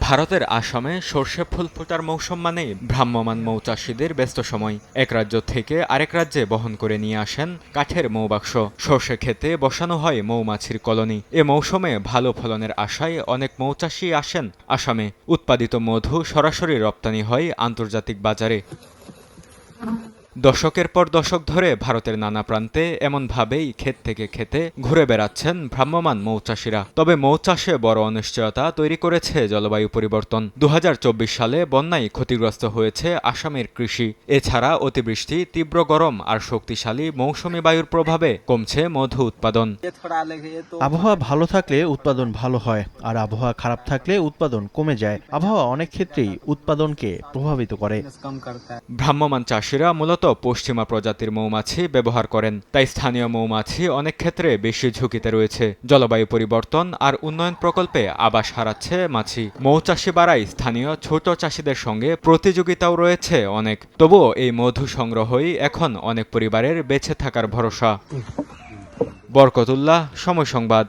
ভারতের আসামে সর্ষে ফুল ফোটার মৌসুম মানেই ভ্রাম্যমাণ মৌচাষীদের ব্যস্ত সময়। এক রাজ্য থেকে আরেক রাজ্যে বহন করে নিয়ে আসেন কাঠের মৌবাক্স। সর্ষে খেতে বসানো হয় মৌমাছির কলোনি। এ মৌসুমে ভালো ফলনের আশায় অনেক মৌচাষী আসেন আসামে। উৎপাদিত মধু সরাসরি রপ্তানি হয় আন্তর্জাতিক বাজারে। দশকের পর দশক ধরে ভারতের নানা প্রান্তে এমনভাবেই ক্ষেত থেকে খেতে ঘুরে বেড়াচ্ছেন ভ্রাম্যমাণ মৌচাষীরা। তবে মৌচাষে বড় অনিশ্চয়তা তৈরি করেছে জলবায়ু পরিবর্তন। ২০২৪ সালে বন্যায় ক্ষতিগ্রস্ত হয়েছে আসামের কৃষি। এছাড়া অতিবৃষ্টি, তীব্র গরম আর শক্তিশালী মৌসুমী বায়ুর প্রভাবে কমছে মধু উৎপাদন। আবহাওয়া ভালো থাকলে উৎপাদন ভালো হয়, আর আবহাওয়া খারাপ থাকলে উৎপাদন কমে যায়। আবহাওয়া অনেক ক্ষেত্রেই উৎপাদনকে প্রভাবিত করে। ভ্রাম্যমাণ চাষিরা মূলত পশ্চিমা প্রজাতির মৌমাছি ব্যবহার করেন, তাই স্থানীয় মৌমাছি অনেক ক্ষেত্রে বেশি ঝুঁকিতে রয়েছে। জলবায়ু পরিবর্তন আর উন্নয়ন প্রকল্পে আবাস হারাচ্ছে মাছি। মৌচাষি বাড়ায় স্থানীয় ছোট চাষিদের সঙ্গে প্রতিযোগিতাও রয়েছে অনেক। তবুও এই মধু সংগ্রহই এখন অনেক পরিবারের বেঁচে থাকার ভরসা। বরকতুল্লাহ, সময় সংবাদ।